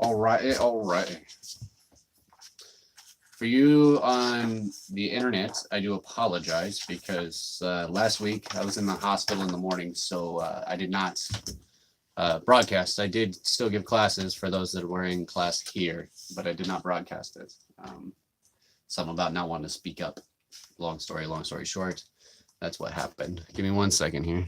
All right, all right. For you on the internet, I do apologize because last week I was in the hospital in the morning, so I did not broadcast. I did still give classes for those that were in class here, but I did not broadcast it. Something about not wanting to speak up. Long story short, that's what happened. Give me 1 second here.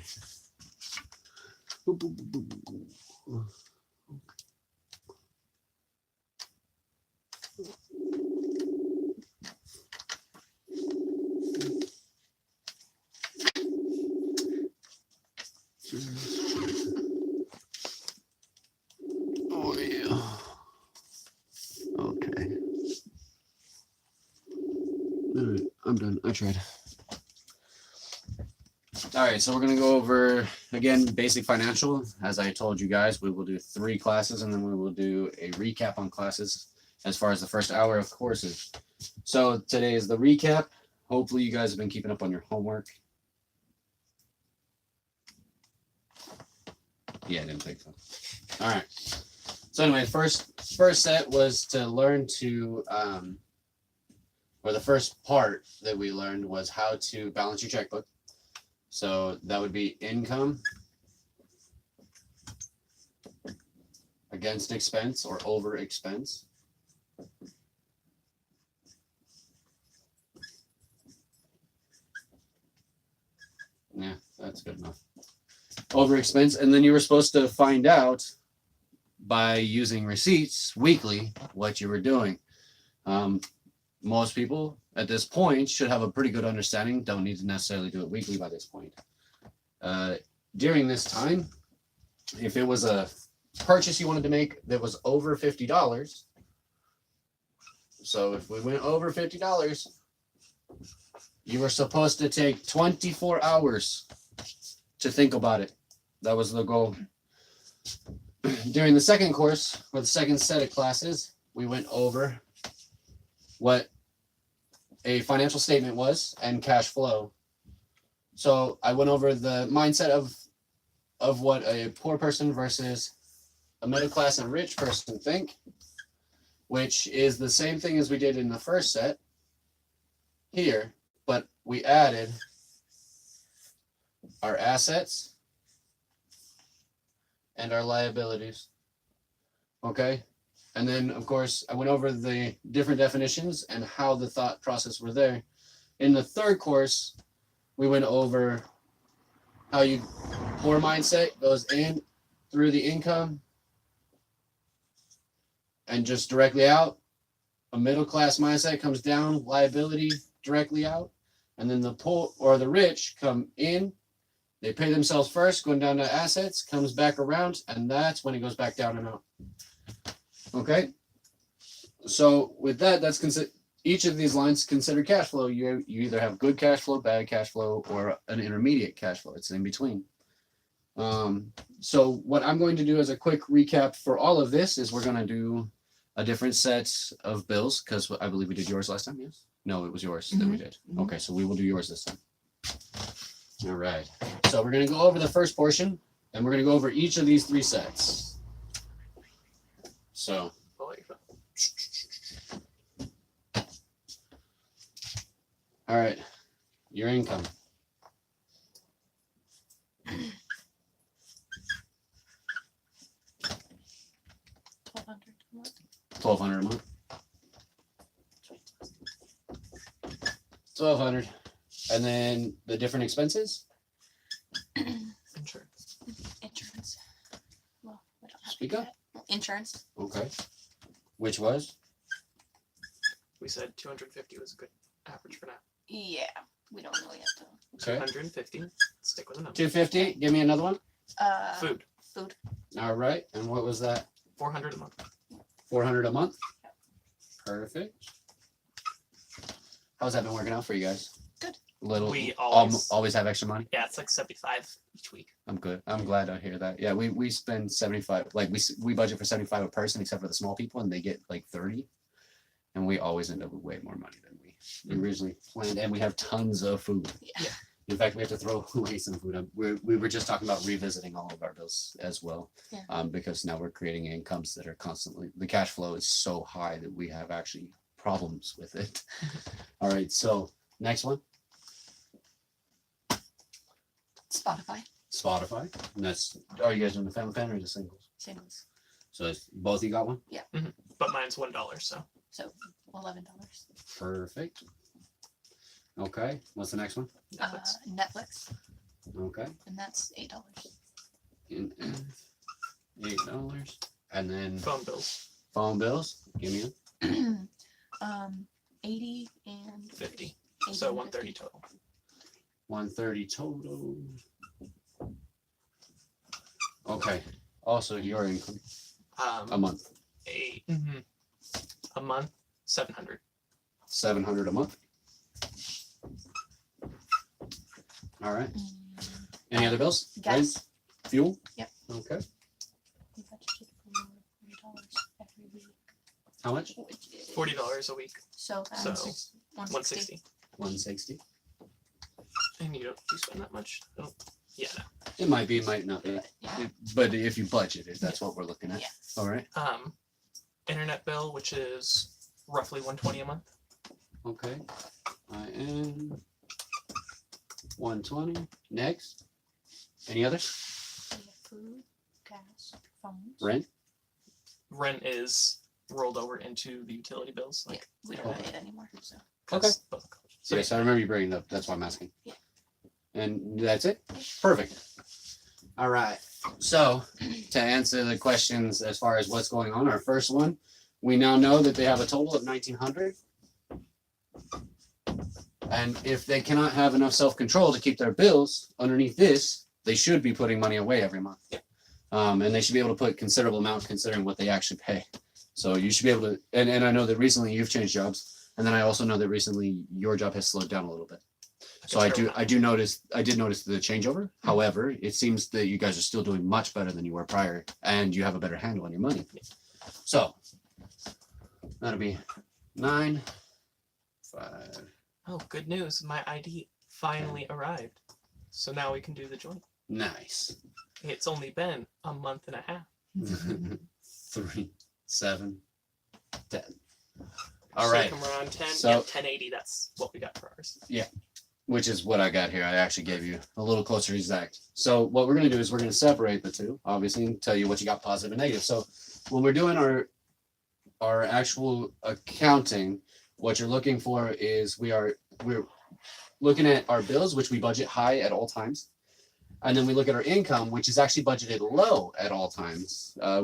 Oh yeah. Okay. All right, I'm done. I tried. All right, so we're gonna go over again basic financial. As I told you guys, we will do 3 classes and then we will do a recap on classes as far as the first hour of courses. So today is the recap. Hopefully you guys have been keeping up on your homework. Yeah, I didn't think so. All right. So anyway, first set was to learn to, or the first part that we learned was how to balance your checkbook. So that would be income against expense or over expense. Yeah, that's good enough. Over expense, and then you were supposed to find out by using receipts weekly what you were doing. Most people at this point should have a pretty good understanding. Don't need to necessarily do it weekly by this point. During this time, if it was a purchase you wanted to make that was over $50, so if we went over $50, you were supposed to take 24 hours to think about it. That was the goal. During the second course, or the second set of classes, we went over what a financial statement was and cash flow. So I went over the mindset of what a poor person versus a middle class and rich person think, which is the same thing as we did in the first set here, but we added our assets and our liabilities. Okay. And then, of course, I went over the different definitions and how the thought process were there. In the third course, we went over how you poor mindset goes in through the income and just directly out. A middle class mindset comes down, liability directly out. And then the poor or the rich come in. They pay themselves first, going down to assets, comes back around, and that's when it goes back down and out. Okay, so with that, that's each of these lines consider cash flow. You either have good cash flow, bad cash flow, or an intermediate cash flow. It's in between. So what I'm going to do as a quick recap for all of this is we're going to do a different set of bills because I believe we did yours last time. Yes? No, it was yours that we did. Okay, so we will do yours this time. All right. So we're going to go over the first portion, and we're going to go over each of these 3 sets. So. All right. Your income. $1,200 a month. $1,200. And then the different expenses? Insurance. Well, we don't have Speak up. insurance. Okay. Which was? We said 250 was a good average for now. Yeah, we don't really have to. Okay. 150. Stick with the number. 250. Give me another one. Food. Food. All right. And what was that? 400 a month. 400 a month. Perfect. How's that been working out for you guys? Good. Little. We always have extra money. Yeah, it's like 75 each week. I'm good. I'm glad to hear that. Yeah, we spend 75. Like we budget for 75 a person, except for the small people, and they get like 30. And we always end up with way more money than we originally planned, and we have tons of food. Yeah. In fact, we have to throw away some food. We were just talking about revisiting all of our bills as well. Yeah. Because now we're creating incomes that are constantly, the cash flow is so high that we have actually problems with it. All right, so next one, Spotify, Spotify. And that's, are you guys doing the family plan or just singles? singles. So it's, both of you got one? But mine's $1, so So $11. Perfect. Okay, what's the next one? Netflix. Netflix, Okay. and that's $8. And $8. And then Phone bills, phone bills, give me them. 80 and 50. 80 So and 130 50. total. 130 total. Okay. Also your income a month. A month, 700. 700 a month. All right. Any other bills? Gas. Rent? Fuel? Yep. Okay. We budgeted for $40 every week. How much? Which is- $40 a week, So, So, 160. 160. 160. And you spend that much. Oh, yeah. It might be, it might not be. But, yeah. But if you budget it, that's what we're looking at. Yeah. All right. No. Internet bill, which is roughly 120 a month. Okay. I am 120. Next. Any others? We have food, gas, phones. Rent? Rent is rolled over into the utility bills. Yeah, Like, we don't have it anymore. So, 'cause both college. So Yes, I remember you bringing it up. That's why I'm asking. Yeah. And that's it? Perfect. All right. So to answer the questions as far as what's going on, our first one, we now know that they have a total of 1,900. And if they cannot have enough self-control to keep their bills underneath this, they should be putting money away every month. Yeah. And they should be able to put considerable amounts considering what they actually pay. So you should be able to, and I know that recently you've changed jobs. And then I also know that recently your job has slowed down a little bit. So I did notice the changeover. However, it seems that you guys are still doing much better than you were prior, and you have a better handle on your money. So that'll be 9, 5. Oh, good news. My ID finally arrived. So now we can do the joint. Nice. It's only been a month and a half. 3, 7, 10. All So right. come around 10. So- Yeah, 1080. That's what we got for ours. Which is what I got here. I actually gave you a little closer exact. So what we're going to do is we're going to separate the two, obviously, and tell you what you got positive and negative. So when we're doing our actual accounting, what you're looking for is we're looking at our bills, which we budget high at all times. And then we look at our income, which is actually budgeted low at all times. I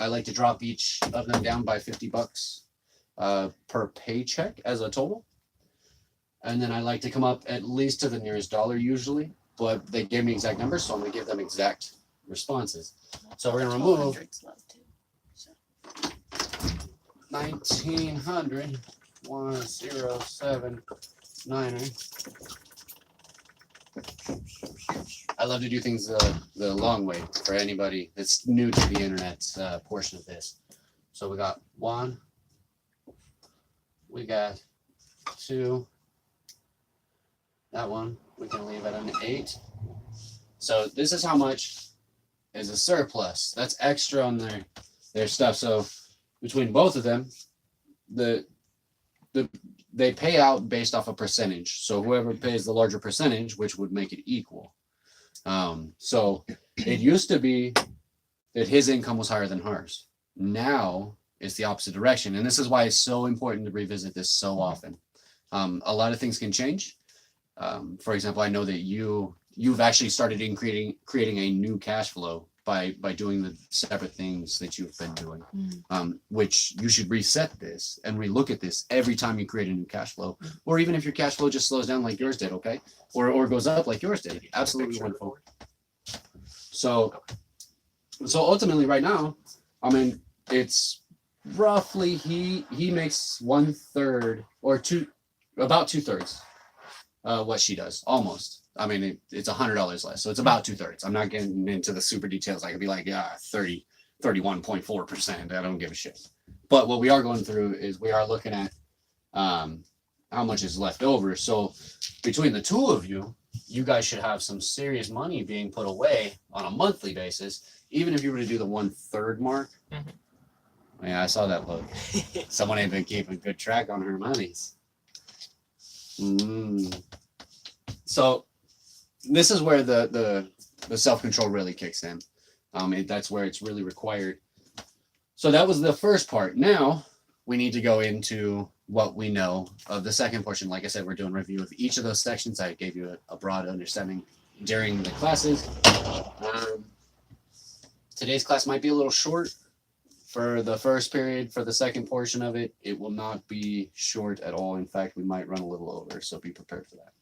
like to drop each of them down by $50 per paycheck as a total. And then I like to come up at least to the nearest dollar usually, but they gave me exact numbers, so I'm gonna give them exact responses. So we're gonna remove 1200's low too. So 1900, 1079. I love to do things the long way for anybody that's new to the internet portion of this. So we got 1, we got 2. That one we can leave at an 8. So this is how much is a surplus. That's extra on their stuff. So between both of them, they pay out based off a percentage. So whoever pays the larger percentage, which would make it equal. So it used to be that his income was higher than hers. Now it's the opposite direction, and this is why it's so important to revisit this so often. A lot of things can change. For example, I know that you've actually started in creating a new cash flow by doing the separate things that you've been doing, which you should reset this and relook at this every time you create a new cash flow, or even if your cash flow just slows down like yours did, okay, or goes up like yours did. Absolutely wonderful. So ultimately, right now, I mean, it's roughly he makes 1/3 or about 2/3. What she does, almost. I mean, it's $100 less, so it's about 2/3. I'm not getting into the super details. I could be like, yeah, 31.4%. I don't give a shit. But what we are going through is we are looking at how much is left over. So between the two of you, you guys should have some serious money being put away on a monthly basis, even if you were to do the 1/3 mark. Mhm. Yeah, I saw that look. Someone ain't been keeping good track on her monies. So this is where the self-control really kicks in. That's where it's really required. So that was the first part. Now we need to go into what we know of the second portion. Like I said, we're doing a review of each of those sections. I gave you a broad understanding during the classes. Today's class might be a little short for the first period. For the second portion of it, it will not be short at all. In fact, we might run a little over, so be prepared for that.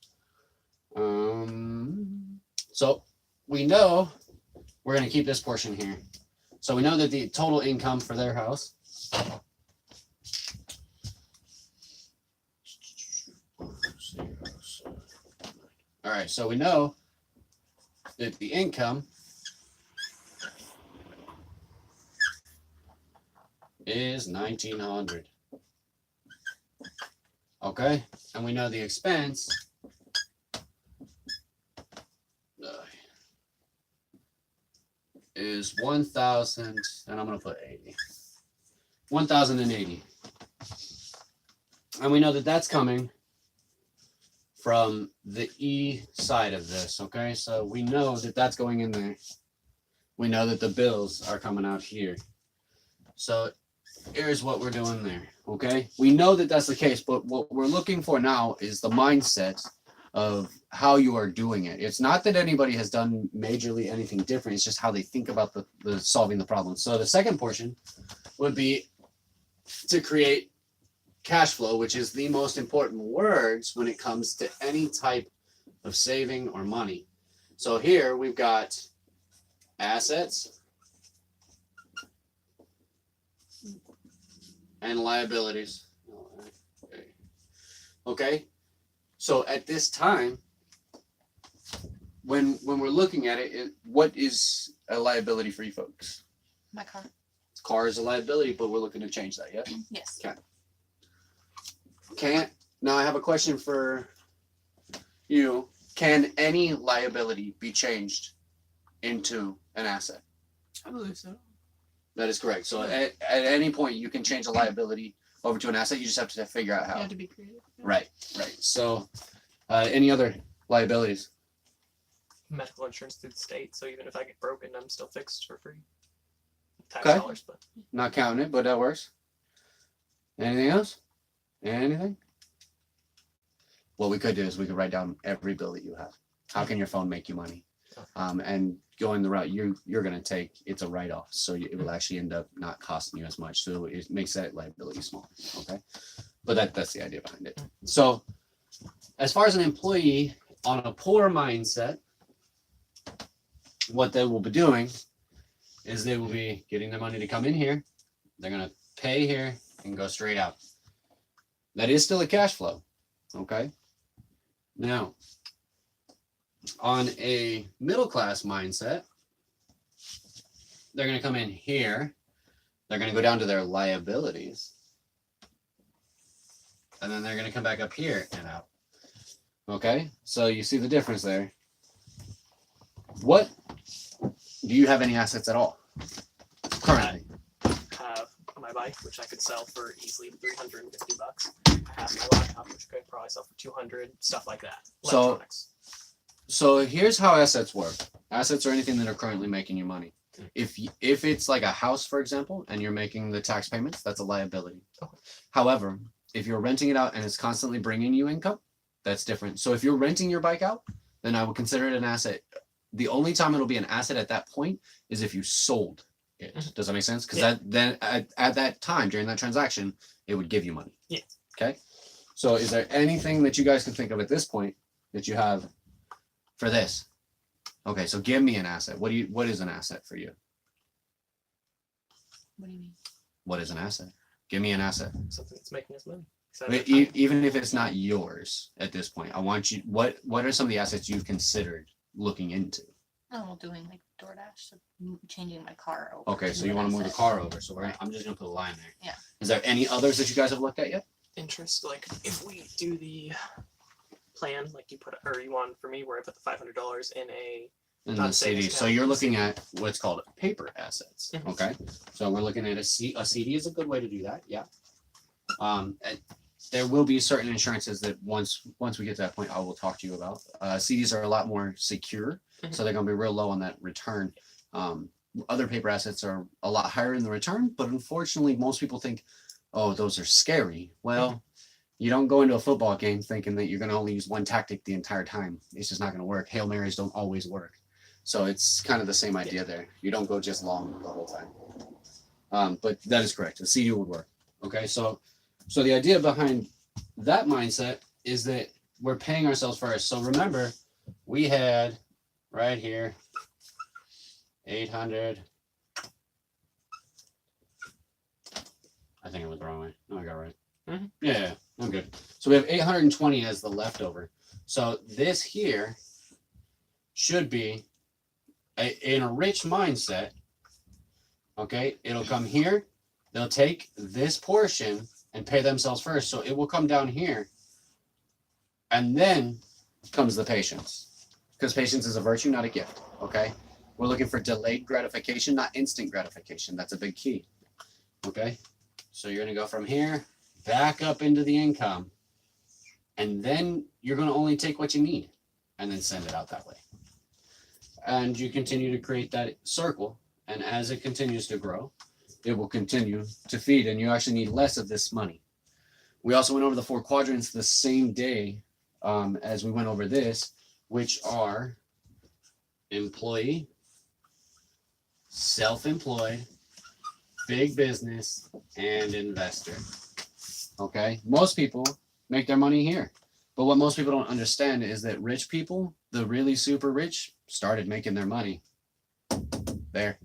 So we know we're going to keep this portion here. So we know that the total income for their house all right, so we know that the income is 1,900. Okay, and we know the expense is 1,000, and I'm gonna put 80. 1,080. And we know that that's coming from the E side of this, okay? So we know that that's going in there. We know that the bills are coming out here. So here's what we're doing there, okay? We know that that's the case, but what we're looking for now is the mindset of how you are doing it. It's not that anybody has done majorly anything different. It's just how they think about the solving the problem. So the second portion would be to create cash flow, which is the most important words when it comes to any type of saving or money. So here we've got assets and liabilities. Okay. So at this time, when we're looking at it, what is a liability for you folks? My car. Car is a liability, but we're looking to change that, yeah? Yes. Can't. Now I have a question for you. Can any liability be changed into an asset? I believe so. That is correct. So at any point you can change a liability over to an asset. You just have to figure out You how. have to be creative. Right. So any other liabilities? Medical insurance through the state, so even if I get broken, I'm still fixed for free. Tax Okay. dollars, but Not counting it, but that works. Anything else? Anything? What we could do is we could write down every bill that you have. How can your phone make you money? And going the route you're going to take, it's a write-off, so it will actually end up not costing you as much. So it makes that liability small. Okay, but that's the idea behind it. So as far as an employee on a poor mindset, what they will be doing is they will be getting their money to come in here. They're going to pay here and go straight out. That is still a cash flow. Okay. Now, on a middle class mindset, they're going to come in here. They're going to go down to their liabilities. And then they're going to come back up here and out. Okay. So you see the difference there. What do you have any assets at all currently? have my bike, which I could sell for easily $350. I have my laptop, which I could probably sell for $200. Stuff like that. So- Electronics. So here's how assets work. Assets are anything that are currently making you money. If it's like a house, for example, and you're making the tax payments, that's a liability. Okay. However, if you're renting it out and it's constantly bringing you income, that's different. So if you're renting your bike out, then I would consider it an asset. The only time it'll be an asset at that point is if you sold it. Mhm. Does that make sense? Because Yeah. then at that time during that transaction, it would give you money. Yeah. Okay. So is there anything that you guys can think of at this point that you have for this? Okay, so give me an asset. What is an asset for you? What do you mean? What is an asset? Give me an asset. Something that's making us money. So Even if it's not yours at this point, I want you. What are some of the assets you've considered looking into? Oh, doing like DoorDash, so changing my car over. Okay, so to you an want to move the asset. car over. So Right. I'm just gonna put a line there. Yeah. Is there any others that you guys have looked at yet? interest, like if we do the plan, like you put, or you want for me, where I put the $500 in a in Not the savings CD. So account, you're the looking CD. at what's called paper assets. Mhm. Okay. So we're looking at a CD is a good way to do that. Yeah. And there will be certain insurances that once we get to that point, I will talk to you about. CDs are a lot more secure, so they're going to be real low on that return. Other paper assets are a lot higher in the return, but unfortunately, most people think, oh, those are scary. Well, you don't go into a football game thinking that you're going to only use one tactic the entire time. It's just not going to work. Hail Marys don't always work. So it's kind of the same idea there. You don't go just long the whole time. But that is correct. The CD would work. Okay, so the idea behind that mindset is that we're paying ourselves first. So remember, we had right here 800. I think I went the wrong way. No, I got it right. Mhm. Yeah, I'm good. So we have 820 as the leftover. So this here should be in a rich mindset. Okay, it'll come here. They'll take this portion and pay themselves first. So it will come down here. And then comes the patience. Because patience is a virtue, not a gift. Okay. We're looking for delayed gratification, not instant gratification. That's a big key. Okay. So you're going to go from here back up into the income. And then you're going to only take what you need and then send it out that way. And you continue to create that circle. And as it continues to grow, it will continue to feed, and you actually need less of this money. We also went over the 4 quadrants the same day as we went over this, which are employee, self-employed, big business, and investor. Okay, most people make their money here, but what most people don't understand is that rich people, the really super rich, started making their money there.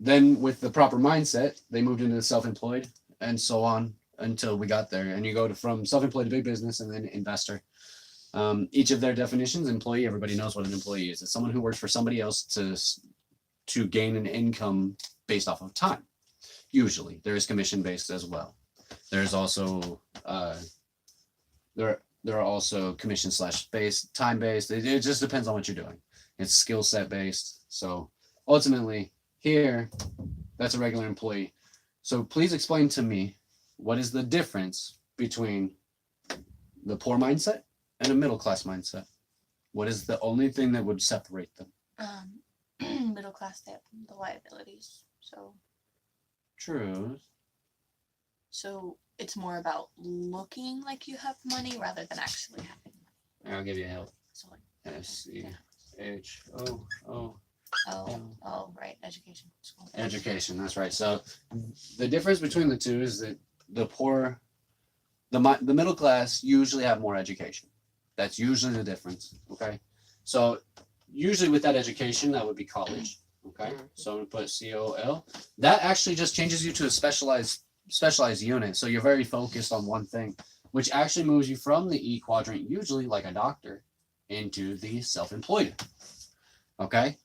Then with the proper mindset, they moved into the self-employed and so on until we got there. And you go from self-employed to big business and then investor. Each of their definitions, employee, everybody knows what an employee is. It's someone who works for somebody else to gain an income based off of time. Usually there is commission based as well. There's also there are also commission / based, time based. It just depends on what you're doing. It's skill set based. So ultimately here, that's a regular employee. So please explain to me, what is the difference between the poor mindset and a middle class mindset? What is the only thing that would separate them? Middle class, they have the liabilities. True. So it's more about looking like you have money rather than actually having money. I'll give you a help. So like, SCHOO. oh, right, education. School. Education, that's right. So the difference between the two is that the middle class usually have more education. That's usually the difference. Okay. So usually with that education, that would be college. Okay. So I'm gonna put COL. That actually just changes you to a specialized unit. So you're very focused on one thing, which actually moves you from the E quadrant, usually like a doctor, into the self-employed. Okay.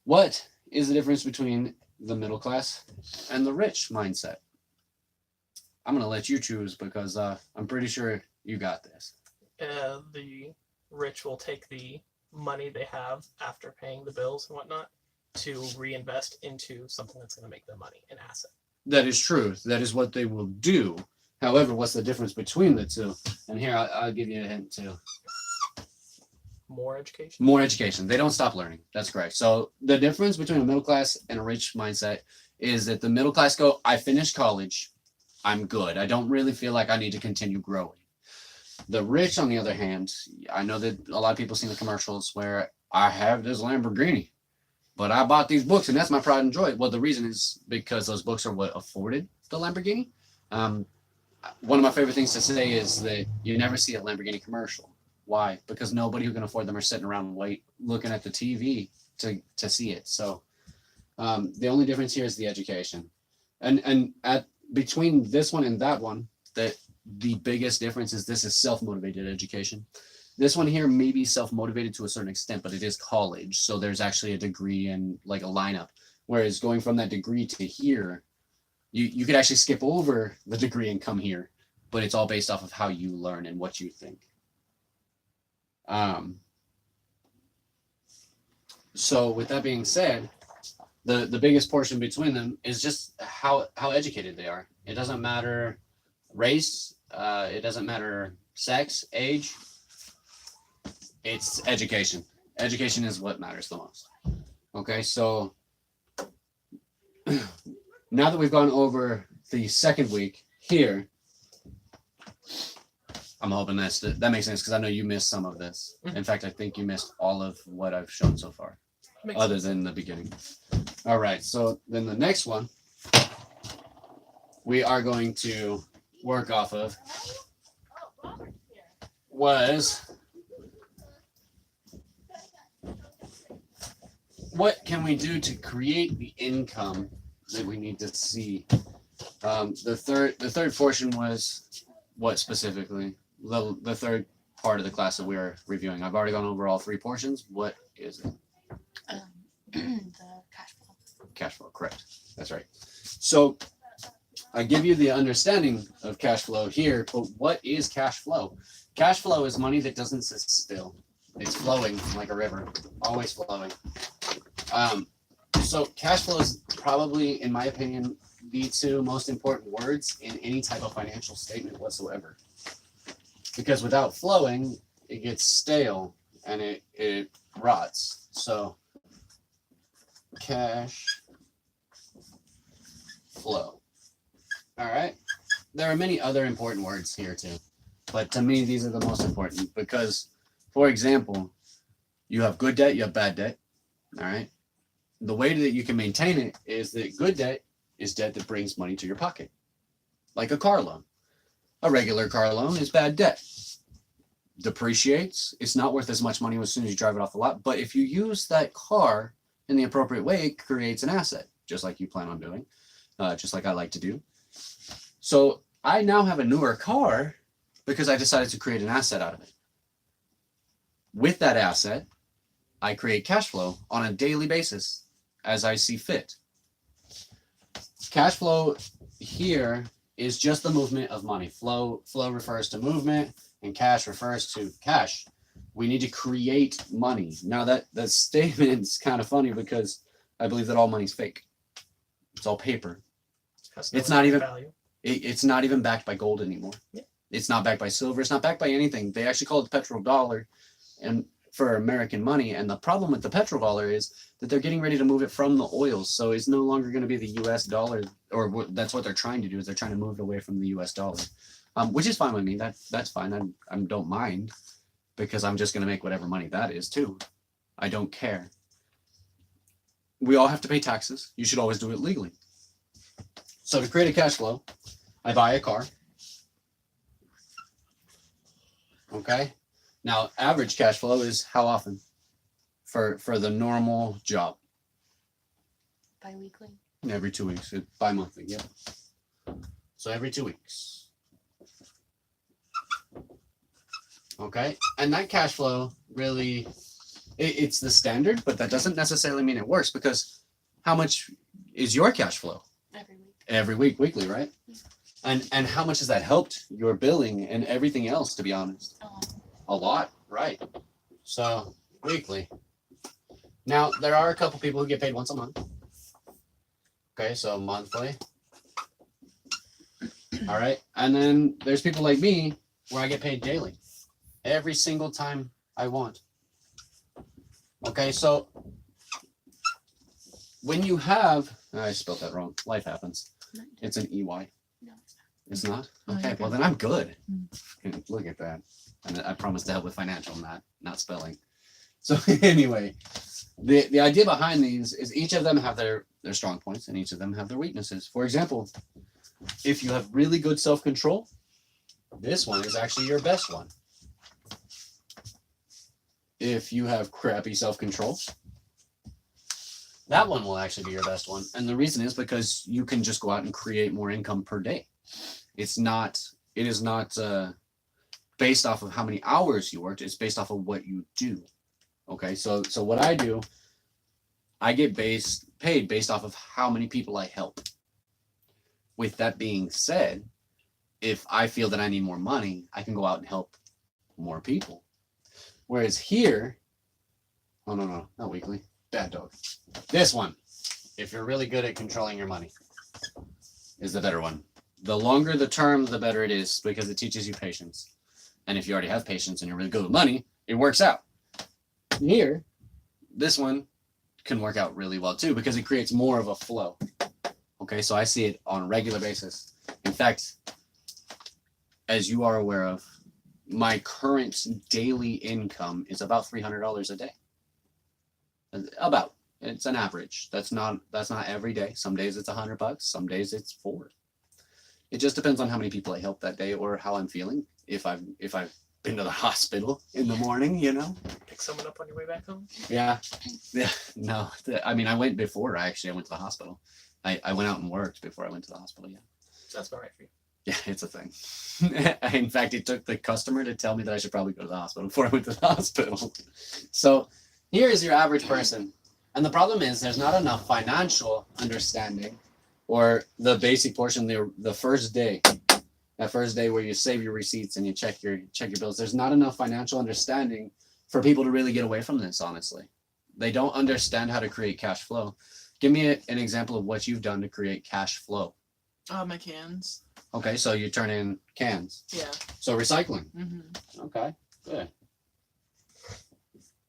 What is the difference between the middle class and the rich mindset? I'm going to let you choose because I'm pretty sure you got this. The rich will take the money they have after paying the bills and whatnot to reinvest into something that's going to make them money, an asset. That is true. That is what they will do. However, what's the difference between the two? And here, I'll give you a hint too. More education? More education. They don't stop learning. That's correct. So the difference between a middle class and a rich mindset is that the middle class go, I finished college. I'm good. I don't really feel like I need to continue growing. The rich, on the other hand, I know that a lot of people seen the commercials where I have this Lamborghini, but I bought these books and that's my pride and joy. Well, the reason is because those books are what afforded the Lamborghini. One of my favorite things to say is that you never see a Lamborghini commercial. Why? Because nobody who can afford them are sitting around looking at the TV to see it. So the only difference here is the education. And between this one and that one, the biggest difference is this is self-motivated education. This one here may be self-motivated to a certain extent, but it is college. So there's actually a degree and like a lineup. Whereas going from that degree to here, You could actually skip over the degree and come here, but it's all based off of how you learn and what you think. So with that being said, the biggest portion between them is just how educated they are. It doesn't matter race, it doesn't matter sex, age. It's education. Education is what matters the most. Okay, so now that we've gone over the second week here, I'm hoping that makes sense because I know you missed some of this. In fact, I think you missed all of what I've shown so far, Makes other sense. than the beginning. All right, so then the next one we are going to work off of was what can we do to create the income that we need to see. The third portion was what specifically? The third part of the class that we are reviewing. I've already gone over all three portions. What is it? The cash flow. Cash flow, correct. That's right. So I give you the understanding of cash flow here, but what is cash flow? Cash flow is money that doesn't sit still. It's flowing like a river, always flowing. So cash flow is probably, in my opinion, the two most important words in any type of financial statement whatsoever. Because without flowing, it gets stale and it rots. So cash flow. All right. There are many other important words here too, but to me, these are the most important because, for example, you have good debt, you have bad debt. All right. The way that you can maintain it is that good debt is debt that brings money to your pocket, like a car loan. A regular car loan is bad debt. Depreciates. It's not worth as much money as soon as you drive it off the lot. But if you use that car in the appropriate way, it creates an asset, just like you plan on doing, just like I like to do. So I now have a newer car because I decided to create an asset out of it. With that asset, I create cash flow on a daily basis as I see fit. Cash flow here is just the movement of money. Flow refers to movement and cash refers to cash. We need to create money. Now that statement's kind of funny because I believe that all money's fake. It's all paper. Has no It's not even value. it's not even backed by gold anymore. Yeah. It's not backed by silver. It's not backed by anything. They actually call it the petrodollar and for American money. And the problem with the petrodollar is that they're getting ready to move it from the oils. So it's no longer going to be the US dollar, or that's what they're trying to do, is they're trying to move it away from the US dollar, which is fine with me. That's fine. I don't mind because I'm just going to make whatever money that is too. I don't care. We all have to pay taxes. You should always do it legally. So to create a cash flow, I buy a car. Okay. Now, average cash flow is how often for the normal job? Bi-weekly. Every 2 weeks. Bi-monthly. Yep. So every 2 weeks. Okay. And that cash flow really, it's the standard, but that doesn't necessarily mean it works because how much is your cash flow? Every week. Every week, weekly, right? And how much has that helped your billing and everything else, to be honest? A lot, right? So weekly. Now there are a couple people who get paid once a month. Okay, so monthly. All right, and then there's people like me where I get paid daily, every single time I want. Okay, so when you have, I spelled that wrong. Life happens. It's an EY. No, It's it's not. not? Oh, Okay, you're well good. then I'm good. Mm. Look at that. And I promise to help with financial, not spelling. So anyway, the idea behind these is each of them have their strong points and each of them have their weaknesses. For example, if you have really good self-control, this one is actually your best one. If you have crappy self-control, that one will actually be your best one. And the reason is because you can just go out and create more income per day. It is not based off of how many hours you worked. It's based off of what you do. Okay, so what I do, I get paid based off of how many people I help. with that being said, if I feel that I need more money, I can go out and help more people. Whereas here, oh no, not weekly, bad dog. This one, if you're really good at controlling your money, is the better one. The longer the term, the better it is because it teaches you patience. And if you already have patience and you're really good with money, it works out. Here, this one can work out really well too because it creates more of a flow. Okay, so I see it on a regular basis. In fact, as you are aware of, my current daily income is about $300 a day. About. It's an average. That's not every day. Some days it's $100. Some days it's $4. It just depends on how many people I help that day or how I'm feeling. If I've been to the hospital in the morning, you know. Pick someone up on your way back home. Yeah. No. I mean, I went before. I went to the hospital. I went out and worked before I went to the hospital. Yeah. So that's about right for you. Yeah, it's a thing. In fact, it took the customer to tell me that I should probably go to the hospital before I went to the hospital. So here is your average person. And the problem is there's not enough financial understanding or the basic portion, the first day, that first day where you save your receipts and you check your bills. There's not enough financial understanding for people to really get away from this, honestly. They don't understand how to create cash flow. Give me an example of what you've done to create cash flow. My cans. Okay, so you turn in cans. Yeah. So recycling. Mm-hmm. Okay, good.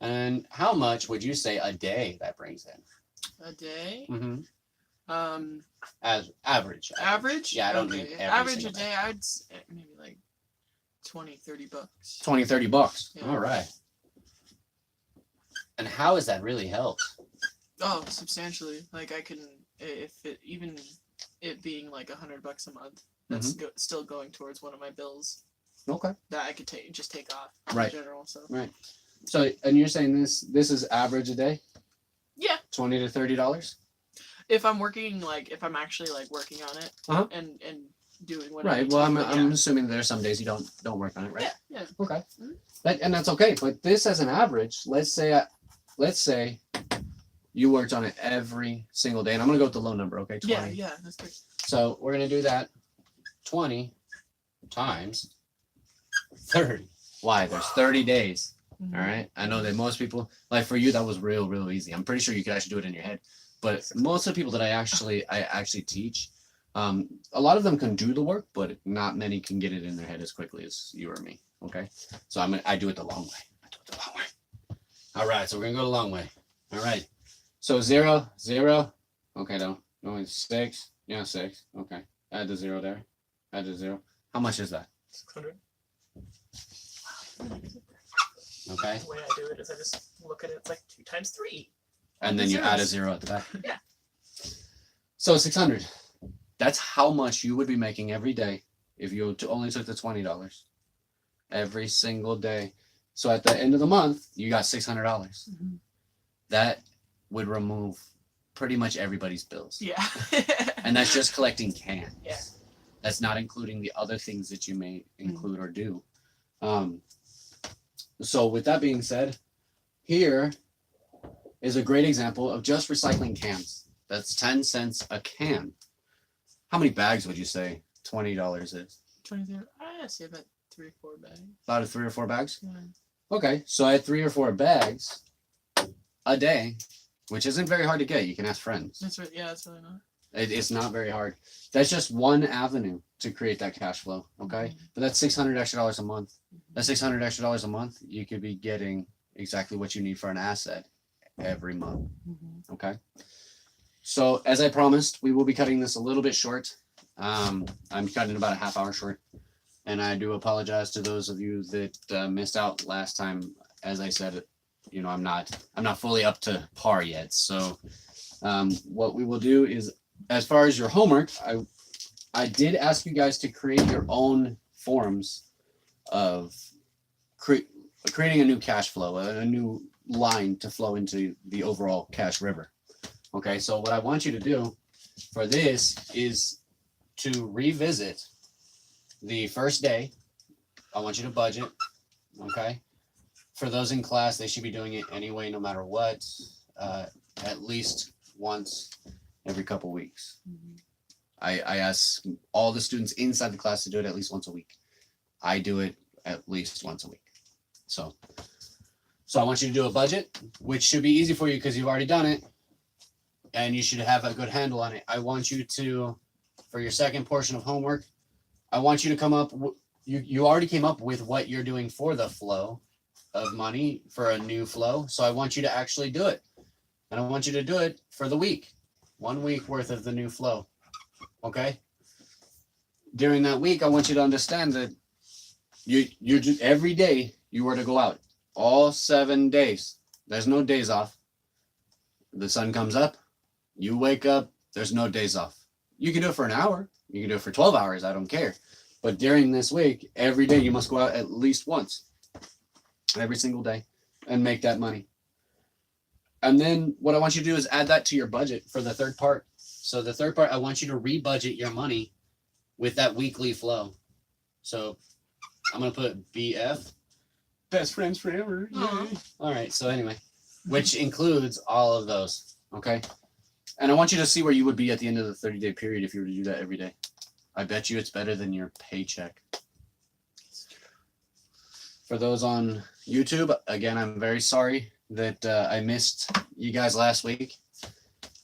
And how much would you say a day that brings in? A day. Mm-hmm. Um, As average. average. Yeah, I don't okay. need every average a single day. I'd say maybe like $20-30. 20-30 Yeah. All right. And how has that really helped? Oh, substantially. Like I can, if it even it being like $100 a month, that's still going towards one of my bills Okay. that I could take off Right. in general. So So, and you're saying this is average a day? yeah, $20 to $30? if I'm working if I'm actually like working on it Uh-huh. and doing what I Right. need Well, to, I'm but I'm assuming there are some days you don't work on it, right? yeah. Okay. Mhm. And that's okay. But this as an average, let's say you worked on it every single day, and I'm gonna go with the low number. Okay, 20. Yeah, that's good. So we're gonna do that 20 times 30. Why? There's 30 days. Mhm. All right. I know that most people, like for you, that was real easy. I'm pretty sure you could actually do it in your head. But most of the people that I actually teach, a lot of them can do the work, but not many can get it in their head as quickly as you or me. Okay. So I do it the long way. All right. So we're gonna go the long way. All right. So 0, 0. Okay, no, it's 6. Yeah, 6. Okay. Add the 0 there. Add the 0. How much is that? 600. Okay. The way I do it is I just look at it. It's like 2 times 3. And then you add a Zeros. 0 at the back. Yeah. So 600. That's how much you would be making every day if you only took the $20 every single day. So at the end of the month, you got $600. Mhm. That would remove pretty much everybody's bills. Yeah. And that's just collecting cans. Yeah. That's not including the other things that you may include or do. So with that being said, here is a great example of just recycling cans. That's 10 cents a can. How many bags would you say $20 is? 23. I say about 3 or 4 bags. About 3 or 4 bags? Yeah. Okay, so I had 3 or 4 bags a day, which isn't very hard to get. You can ask friends. That's right. Yeah, that's really not. It's not very hard. That's just one avenue to create that cash flow. Okay, but that's $600 extra a month. That's $600 extra a month. You could be getting exactly what you need for an asset every month. Mm-hmm. Okay. So as I promised, we will be cutting this a little bit short. I'm cutting about a half hour short, and I do apologize to those of you that missed out last time. As I said, you know, I'm not fully up to par yet. So what we will do is, as far as your homework, I did ask you guys to create your own forms of creating a new cash flow, a new line to flow into the overall cash river. Okay, so what I want you to do for this is to revisit the first day. I want you to budget. Okay, for those in class, they should be doing it anyway, no matter what, at least once every couple weeks. Mm-hmm. I ask all the students inside the class to do it at least once a week. I do it at least once a week. So I want you to do a budget, which should be easy for you because you've already done it and you should have a good handle on it. I want you to, for your second portion of homework, I want you to come up, you already came up with what you're doing for the flow of money for a new flow. So I want you to actually do it. And I want you to do it for the week, 1 week worth of the new flow. Okay. During that week, I want you to understand that you're just, every day you were to go out, all 7 days. There's no days off. The sun comes up, you wake up, there's no days off. You can do it for an hour. You can do it for 12 hours. I don't care. But during this week, every day you must go out at least once, every single day, and make that money. And then what I want you to do is add that to your budget for the third part. So the third part, I want you to rebudget your money with that weekly flow. So I'm going to put BF, best friends forever. Aw. All right. So anyway, which includes all of those. Okay. And I want you to see where you would be at the end of the 30-day period if you were to do that every day. I bet you it's better than your paycheck. For those on YouTube, again, I'm very sorry that I missed you guys last week.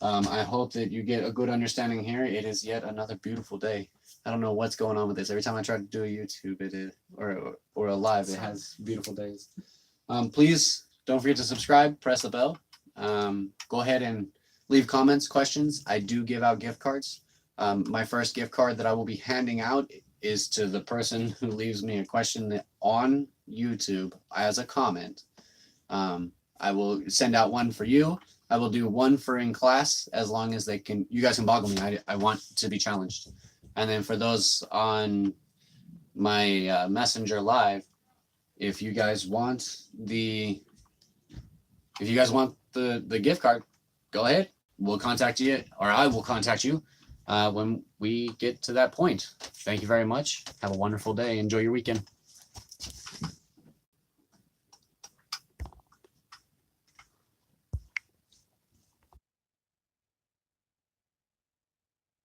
I hope that you get a good understanding here. It is yet another beautiful day. I don't know what's going on with this. Every time I try to do a YouTube, or a live, it has beautiful days. Please don't forget to subscribe, press the bell. Go ahead and leave comments, questions. I do give out gift cards. My first gift card that I will be handing out is to the person who leaves me a question on YouTube as a comment. I will send out one for you. I will do one for in class as long as you guys can boggle me. I want to be challenged. And then for those on my Messenger Live, if you guys want the gift card, go ahead. We'll contact you, or I will contact you when we get to that point. Thank you very much. Have a wonderful day. Enjoy your weekend.